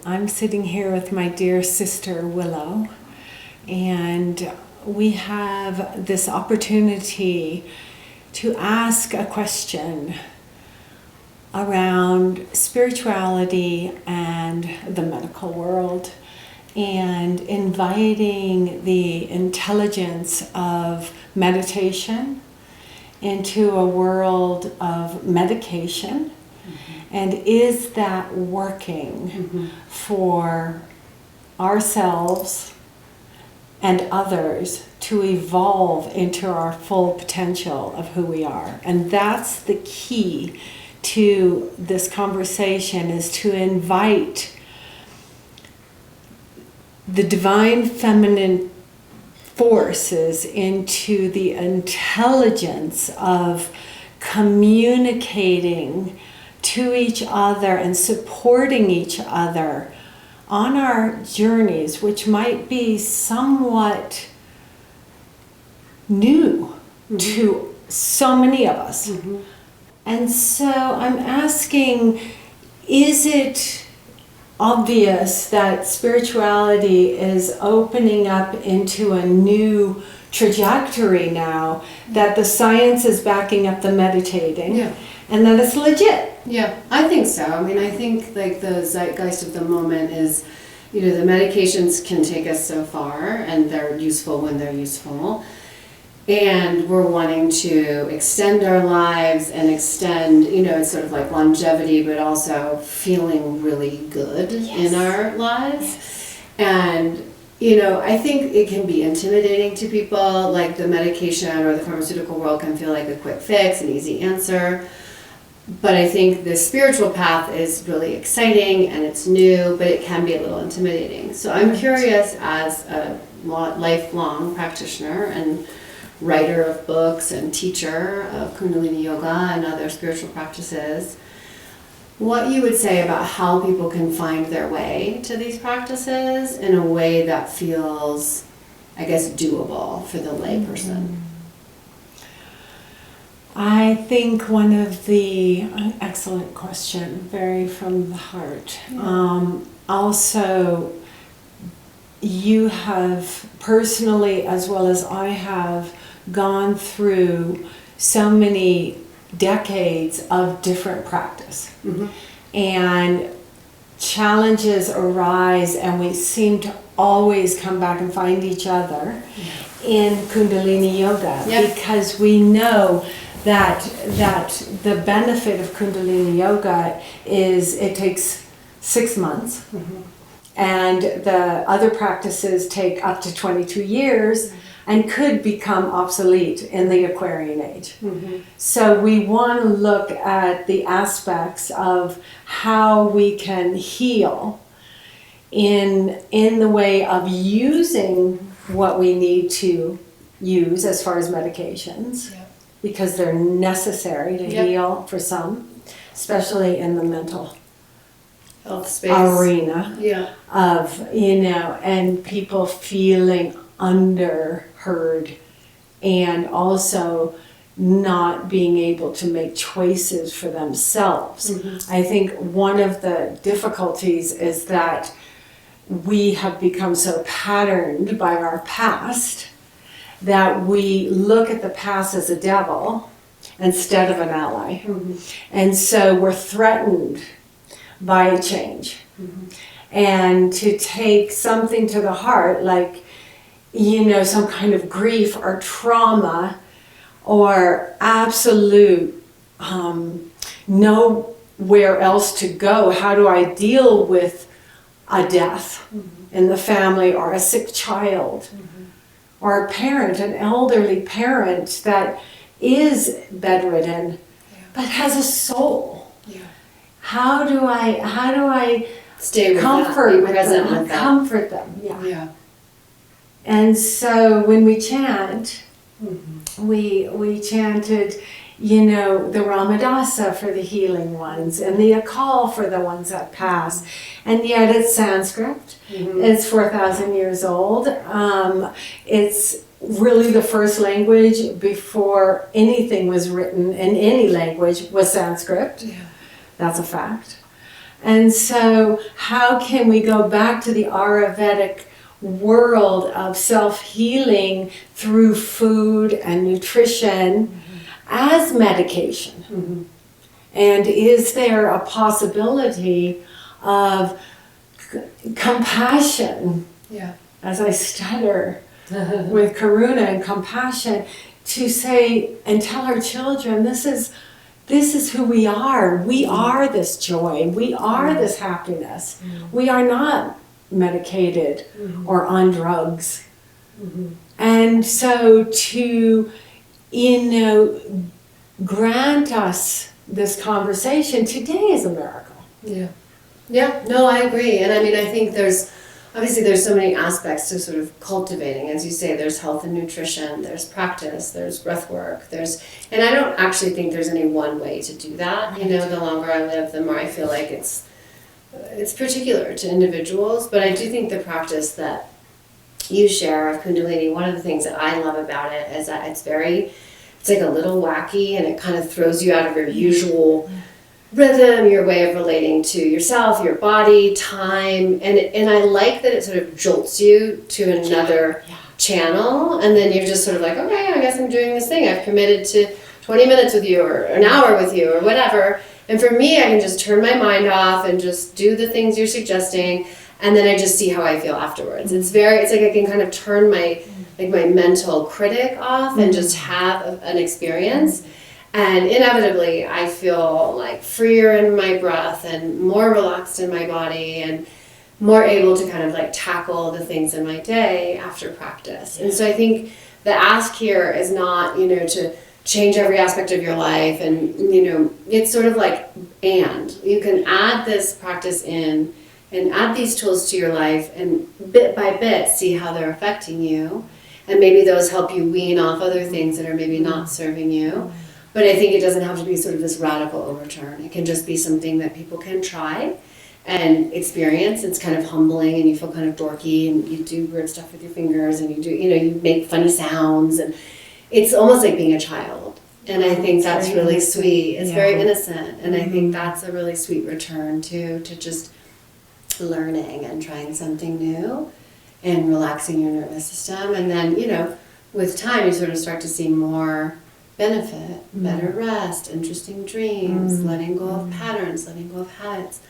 I'm sitting here with my dear sister Willow, and we have this opportunity to ask a question around spirituality and the medical world, and inviting the intelligence of meditation into a world of medication. And is that working for ourselves and others to evolve into our full potential of who we are? And that's the key to this conversation, is to invite the divine feminine forces into the intelligence of communicating to each other and supporting each other on our journeys, which might be somewhat new to so many of us. And so I'm asking, is it obvious that spirituality is opening up into a new trajectory now, that the science is backing up the meditating, and that it's legit? Yeah, I think so. I mean, I think like the zeitgeist of the moment is, the medications can take us so far, and they're useful when they're useful. And we're wanting to extend our lives and extend, it's sort of like longevity, but also feeling really good in our lives. And, I think it can be intimidating to people, like the medication or the pharmaceutical world can feel like a quick fix, an easy answer. But I think the spiritual path is really exciting and it's new, but it can be a little intimidating. So I'm curious, as a lifelong practitioner and writer of books and teacher of Kundalini Yoga and other spiritual practices, what you would say about how people can find their way to these practices in a way that feels, I guess, doable for the layperson. I think one of the, excellent question, very from the heart. Also, you have personally, as well as I have, gone through so many decades of different practice. And challenges arise, and we seem to always come back and find each other in Kundalini Yoga, because we know that the benefit of Kundalini Yoga is it takes 6 months, and the other practices take up to 22 years and could become obsolete in the Aquarian age. So we want to look at the aspects of how we can heal in the way of using what we need to use as far as medications, because they're necessary to heal for some, especially in the mental health space arena of, and people feeling underheard, and also not being able to make choices for themselves. I think one of the difficulties is that we have become so patterned by our past that we look at the past as a devil instead of an ally. And so we're threatened by change. And to take something to the heart, like, some kind of grief or trauma or absolute nowhere else to go. How do I deal with a death in the family, or a sick child, or a parent, an elderly parent that is bedridden but has a soul? How do I stay with comfort that, be present with that. Comfort them? And so when we chant, we chanted, the Ramadasa for the healing ones, and the Akal for the ones that pass. And yet it's Sanskrit. It's 4,000 years old. It's really the first language before anything was written in any language was Sanskrit. That's a fact. And so how can we go back to the Ayurvedic world of self-healing through food and nutrition as medication? And is there a possibility of compassion, as I stutter with Karuna and compassion, to say and tell our children, this is who we are. We are this joy. We are this happiness. We are not medicated or on drugs. And so to, grant us this conversation today is a miracle. Yeah, no, I agree. And I mean, I think there's so many aspects to sort of cultivating. As you say, there's health and nutrition, there's practice, there's breath work, and I don't actually think there's any one way to do that. The longer I live, the more I feel like it's particular to individuals. But I do think the practice that you share of Kundalini, one of the things that I love about it is that it's like a little wacky, and it kind of throws you out of your usual rhythm, your way of relating to yourself, your body, time, and I like that it sort of jolts you to another channel, and then you're just sort of like, okay, I guess I'm doing this thing. I've committed to 20 minutes with you, or an hour with you, or whatever. And for me, I can just turn my mind off and just do the things you're suggesting, and then I just see how I feel afterwards. It's like I can kind of turn my mental critic off and just have an experience. And inevitably, I feel like freer in my breath and more relaxed in my body and more able to kind of like tackle the things in my day after practice. And so I think the ask here is not, to change every aspect of your life. And, it's sort of like, and you can add this practice in and add these tools to your life and bit by bit see how they're affecting you. And maybe those help you wean off other things that are maybe not serving you. But I think it doesn't have to be sort of this radical overturn. It can just be something that people can try and experience. It's kind of humbling, and you feel kind of dorky, and you do weird stuff with your fingers, and you make funny sounds, and it's almost like being a child. And I think that's really sweet. It's very innocent, and I think that's a really sweet return to just learning and trying something new and relaxing your nervous system. And then, with time, you sort of start to see more benefit, better rest, interesting dreams, letting go of patterns, letting go of habits.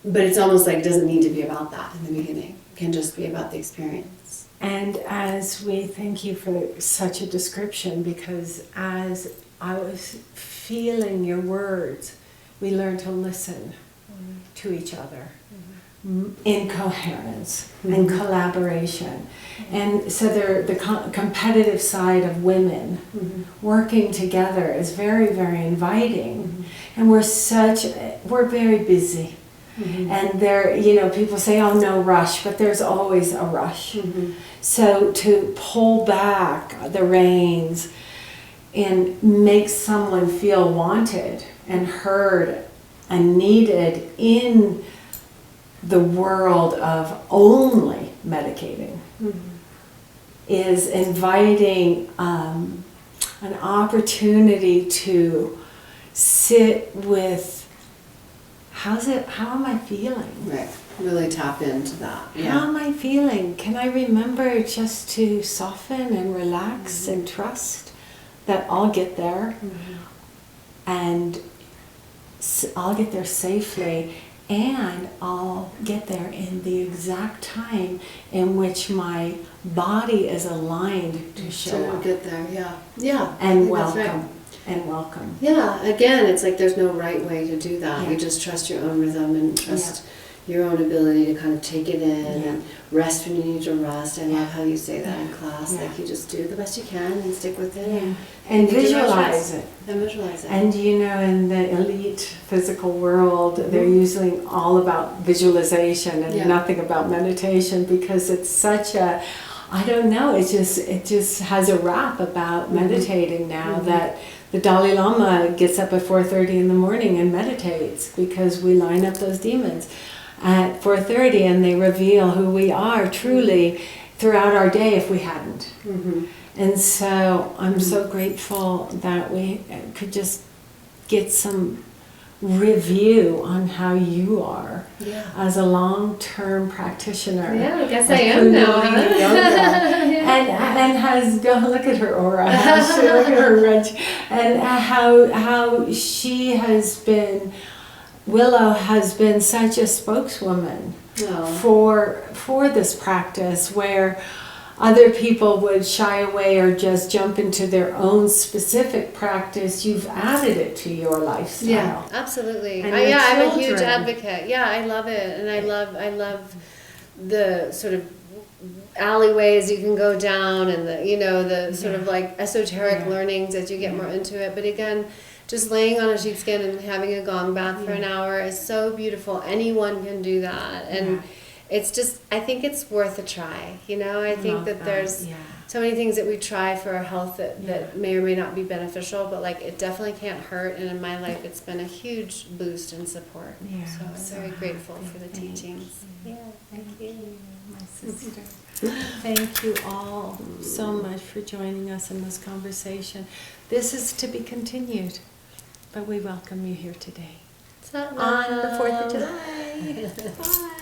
But it's almost like it doesn't need to be about that in the beginning. It can just be about the experience. And as we thank you for such a description, because as I was feeling your words, we learned to listen to each other in coherence and collaboration. And so the competitive side of women working together is very, very inviting. And we're very busy. And there, people say, oh, no rush, but there's always a rush. So to pull back the reins and make someone feel wanted and heard and needed in the world of only medicating is inviting an opportunity to sit with how am I feeling? Right. Really tap into that. How am I feeling? Can I remember just to soften and relax and trust that I'll get there and I'll get there safely. And I'll get there in the exact time in which my body is aligned to show up. Get there, yeah. And welcome. And welcome. Yeah, again, it's like there's no right way to do that. Yeah. You just trust your own rhythm and trust your own ability to kind of take it in and rest when you need to rest. I love how you say that in class. Like you just do the best you can and stick with it. And visualize it. And visualize it. And in the elite physical world, they're usually all about visualization and nothing about meditation, because it's such a, I don't know, it just has a rap about meditating now that the Dalai Lama gets up at 4:30 in the morning and meditates, because we line up those demons at 4:30 and they reveal who we are truly throughout our day if we hadn't. And so I'm so grateful that we could just get some review on how you are Yeah. as a long-term practitioner. Yeah, I guess of I am now. Kundalini Yoga. And has gone, look at her aura, look at her red, and how she has been, Willow has been such a spokeswoman for this practice, where other people would shy away or just jump into their own specific practice. You've added it to your lifestyle. Yeah, absolutely. And Yeah, your I'm a huge children. advocate. Yeah, I love it, and I love the sort of alleyways you can go down, and the sort of like esoteric learnings as you get more into it. But again, just laying on a sheepskin and having a gong bath for an hour is so beautiful. Anyone can do that, and it's just, I think it's worth a try. I think that there's so many things that we try for our health that may or may not be beneficial, but like it definitely can't hurt. And in my life, it's been a huge boost and support. Yeah, So I'm very grateful for the teachings. Yeah, thank you. My sister. Thank you all so much for joining us in this conversation. This is to be continued, but we welcome you here today. On On the 4th of July. Bye.